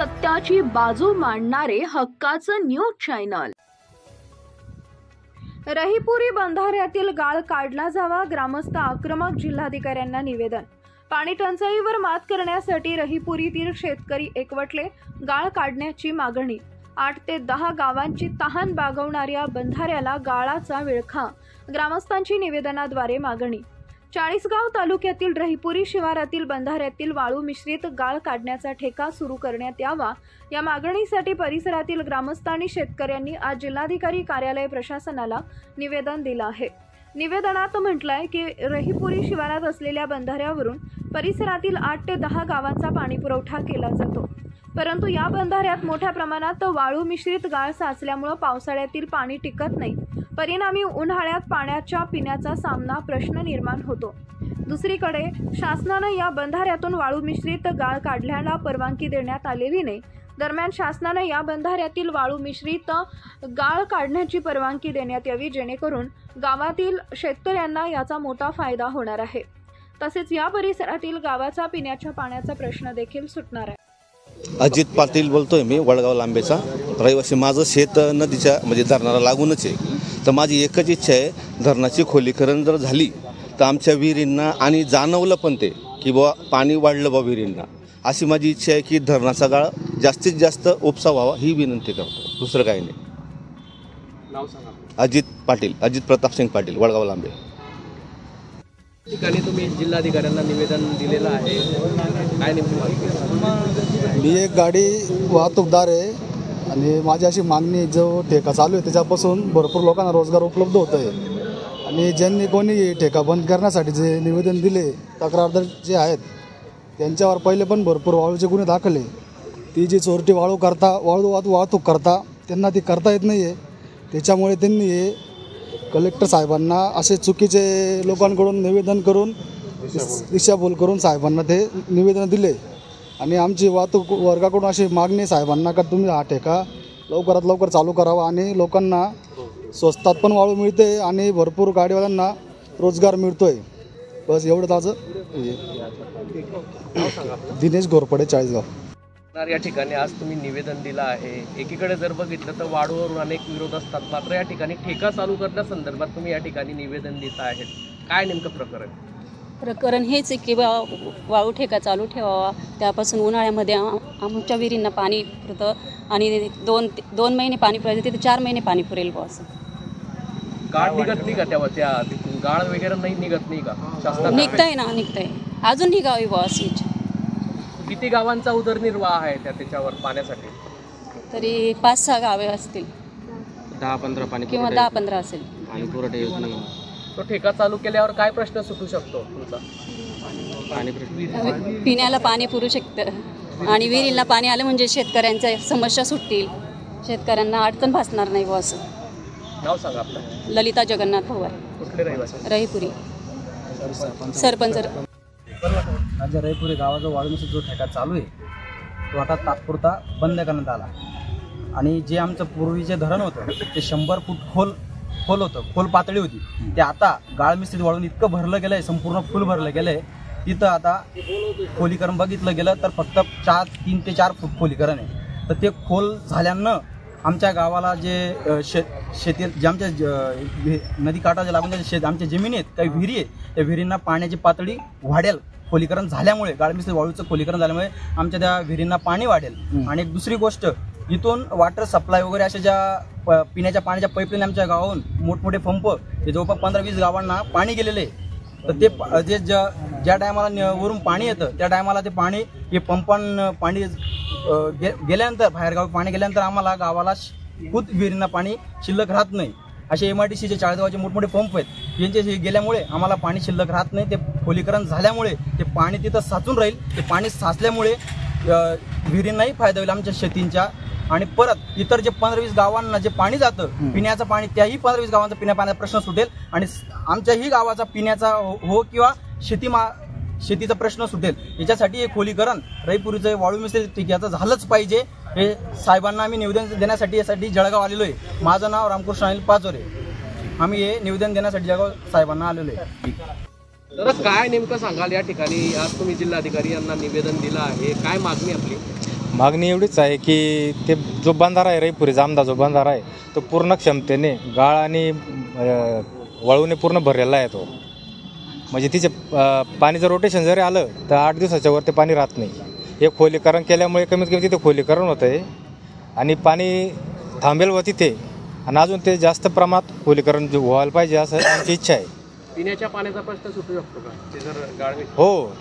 सत्याची बाजू मांडणारे हक्काचं न्यूज चॅनल। रहीपुरी बंधाऱ्यातील गाळ काढला जावा, ग्रामस्थ आक्रमक, जिल्हाधिकाऱ्यांना निवेदन। पाणी टंचाईवर मात करण्यासाठी रहीपुरीतील शेतकरी एकवटले, गाळ काढण्याची मागणी। 8 ते 10 गावांची तहान बागवणाऱ्या बंधाऱ्याला गाळाचा विळखा, ग्रामस्थांची निवेदनाद्वारे मागणी। चाळीसगाव तालुक्यातील रहीपुरी शिवारातील बंधाऱ्यातील वाळू मिश्रित गाळ काढण्याचा ठेका सुरू करण्यात यावा, या मागणीसाठी परिसरातील ग्रामस्थांनी शेतकऱ्यांनी आज जिल्हाधिकारी कार्यालय प्रशासनाला निवेदन दिलं आहे। निवेदनात म्हटलंय की रहीपुरी शिवारात असलेल्या बंधाऱ्यावरून परिसरातील 8 ते 10 गावांचा पाणी पुरवठा केला जातो, परंतु या बंधाऱ्यात मोठ्या प्रमाणात वाळू मिश्रित गाळ साचल्यामुळे पावसाळ्यातील पाणी टिकत नाही, परिणामी उन्हाळ्यात पाण्याच्या पिण्याचा सामना प्रश्न निर्माण होतो। दुसरीकडे शासनाने या बंधाऱ्यातून वाळू मिश्रित गाळ काढण्याला परवानगी देण्यात आलेली नाही। दरम्यान शासनाने या बंधाऱ्यातील वाळू मिश्रित गाळ काढण्याची परवानगी देण्यात यावी, जेणेकरून गावातील शेतकऱ्यांना याचा मोठा फायदा होणार आहे। तसेच या परिसरातील गावाचा पिण्याच्या पाण्याचा प्रश्न देखील सुटणार आहे। अजित पाटील बोलतोय मी, वडगाव लांबेचा रहिवासी। माझं शेत नदीच्या म्हणजे धरणाला लागूनच आहे, तर माझी एकच इच्छा आहे, धरणाची खोलीकरण जर झाली तर आमच्या विहिरींना आणि जाणवलं पण ते की बुवा पाणी वाढलं बा विहिरींना, अशी माझी इच्छा आहे की धरणाचा गाळ जास्तीत जास्त उपसा व्हावा, ही विनंती करतो, दुसरं काही नाही। नाव सांगा। अजित पाटील, अजित प्रतापसिंग पाटील, वडगाव लांबे। ठिकाणी तुम्ही जिल्हाधिकाऱ्यांना निवेदन दिलेलं आहे, काय नेमकी? मी एक गाडी वाहतूकदार आहे आणि माझी अशी मागणी, जो ठेका चालू आहे त्याच्यापासून भरपूर लोकांना रोजगार उपलब्ध होत आहे आणि ज्यांनी कोणी ठेका बंद करण्यासाठी जे निवेदन दिले, तक्रारदार जे आहेत त्यांच्यावर पहिले पण भरपूर वाळूचे गुन्हे दाखले। ती जी चोरटी वाळू वाहतूक करता त्यांना ती करता येत नाही आहे, त्याच्यामुळे त्यांनी हे कलेक्टर साहेबांना असे चुकीचे लोकांकडून निवेदन करून दिशाभूल करून साहेबांना ते निवेदन दिले आणि आमची वाहतूक वर्गाकडून अशी मागणी साहेबांना का तुम्ही हा ठेका लवकरात लवकर चालू करावा आणि लोकांना स्वस्तात पण वाळू मिळते आणि भरपूर गाडीवाल्यांना रोजगार मिळतोय। बस एवढं माझं। दिनेश घोरपडे, चाळीसगाव। या ठिकाणी आज तुम्ही निवेदन दिलं आहे। एकीकडे जर बघितलं तर वाळूवरून अनेक विरोध असतात, मात्र या ठिकाणी ठेका चालू करण्यासंदर्भात तुम्ही या ठिकाणी निवेदन देत आहेत, काय नेमकं प्रकरण? हेच आहे की वाळू ठेका चालू ठेवावा, त्यापासून उन्हाळ्यामध्ये आमच्या विहिरींना पाणी पुरतं आणि दोन महिने पाणी पुरायचं, तिथे 4 महिने पाणी पुरेल बा। असं गाळ निघत नाही का तेव्हा? त्या गाळ वगैरे नाही निघत नाही का? शासनाने निघतंय अजून निघावी बा अशी इच्छा। किती गावांचा उदरनिर्वाह आहे त्याच्यावर पाण्यासाठी? तरी 5-6 गावे असतील, 10-15 पाणी किंवा 10-15 असेल। पाणी पुरवठा येत नाही, तो ठेका चालू केल्यावर काय प्रश्न सुटू शकतो तुमचा? पिण्याला पाणी पुरू शकतं आणि विहिरीला पाणी आलं म्हणजे शेतकऱ्यांच्या समस्या सुटतील, शेतकऱ्यांना अडचण भासणार नाही बा। असं नाव सांगा आपलं? ललिता जगन्नाथ पवार, कुठले रहिवासी? रहीपुरी, सरपंच। माझ्या रहीपुरी गावाचा वाळू मिश्रित जो ठेका चालू आहे तो आता तात्पुरता बंद करण्यात आला आणि जे आमचं पूर्वीचे धरण होतं ते 100 फूट खोल होतं, खोल पातळी होती, ते आता गाळ मिश्रित वाळून इतकं भरलं गेलं आहे, संपूर्ण फुल भरलं गेलं आहे। तिथं आता खोलीकरण बघितलं गेलं तर फक्त 3 ते 4 फूट खोलीकरण आहे। तर ते खोल झाल्यानं आमच्या गावाला जे शेती जे आमच्या नदी काठाच्या लागून आमच्या जमिनी आहेत, काही विहिरी आहेत, त्या विहिरींना पाण्याची पातळी वाढेल खोलीकरण झाल्यामुळे, गाळ मिश्रित वाळूचं खोलीकरण झाल्यामुळे आमच्या त्या विहिरींना पाणी वाढेल। आणि एक दुसरी गोष्ट, इथून वॉटर सप्लाय वगैरे अशा ज्या पिण्याच्या पाण्याच्या पाईपलाईन आमच्या गावाहून मोठमोठे पंप हे जवळपास 15-20 गावांना पाणी गेलेले आहे। तर ते ज्या टायमाला वरून पाणी येतं त्या टायमाला ते पाणी हे पंपां पाणी गेल्यानंतर बाहेरगावी पाणी गेल्यानंतर आम्हाला गावाला खुद विहिरींना पाणी शिल्लक राहत नाही। असे MIDCचे 40 गावाचे मोठमोठे पंप आहेत, यांचे गेल्यामुळे आम्हाला पाणी शिल्लक राहत नाही। ते खोलीकरण झाल्यामुळे ते पाणी तिथं साचून राहील, ते पाणी साचल्यामुळे विहिरींनाही फायदा होईल आमच्या शेतींच्या। आणि परत इतर जे 15-20 गावांना जे पाणी जातं पिण्याचं पाणी, त्याही 15-20 गावांचा पाण्याचा प्रश्न सुटेल आणि आमच्याही गावाचा पिण्याचा हो किंवा शेतीचा प्रश्न सुटेल। याच्यासाठी हे खोलीकरण रहीपुरीचं वाळू मिश्रित ठेक्याचं झालंच पाहिजे, हे साहेबांना आम्ही निवेदन देण्यासाठी यासाठी जळगाव आलेलो आहे। माझं नाव रामकृष्ण अनिल पाचोरे, आम्ही हे निवेदन देण्यासाठी जळगाव साहेबांना आलेलो आहे। तर काय नेमकं सांगाल? या ठिकाणी आज तुम्ही जिल्हाधिकारी यांना निवेदन दिलं आहे, काय मागणी आपली? मागणी एवढीच आहे की ते जो बंधारा आहे रईपुरी जामदा जो बंधारा आहे तो पूर्ण क्षमतेने गाळ आणि वाळूने पूर्ण भरलेला आहे तो. म्हणजे तिचे पाणीचं रोटेशन जरी आलं तर 8 दिवसाच्या वर ते पाणी राहत नाही. हे खोलीकरण केल्यामुळे कमीत कमी तिथे खोलीकरण होतं आहे आणि पाणी थांबेल व तिथे आणि अजून ते जास्त प्रमाणात खोलीकरण व्हायला पाहिजे असं आमची इच्छा आहे. पिण्याच्या पाण्याचा प्रश्न सुटू शकतो का ते जर गाळवे? हो,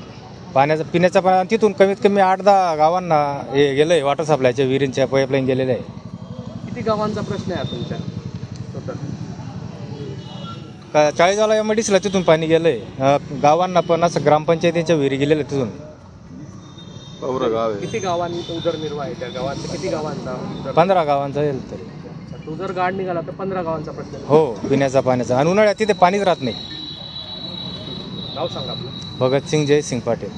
पिण्याचा पाणी तिथून कमीत कमी 8-10 गावांना हे गेलं आहे. वॉटर सप्लायच्या विहिरींच्या पाईपलाईन गेलेल्या आहे. किती गावांचा प्रश्न आहे तुमच्या टोटल? 40 MIDCला तिथून पाणी गेलं आहे. गावांना पण असं ग्रामपंचायतीच्या विहिरी गेलेल्या तिथून. किती गावांचा उदरनिर्वाह आहे त्या गावांचा? किती गावांचा? 15 गावांचा येईल तरी. तो जर गाळ निघाला तर 15 गावांचा प्रश्न आहे. हो, पिण्याचा पाण्याचा. आणि उन्हाळ्यात तिथे पाणीच राहत नाही. नाव सांगा आपलं. भगतसिंग जयसिंग पाटील.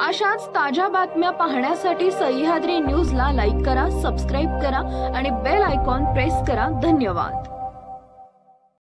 अशाच ताज्या बातम्या पाहण्यासाठी सह्याद्री न्यूजला लाईक करा, सबस्क्राईब करा आणि बेल आयकॉन प्रेस करा. धन्यवाद.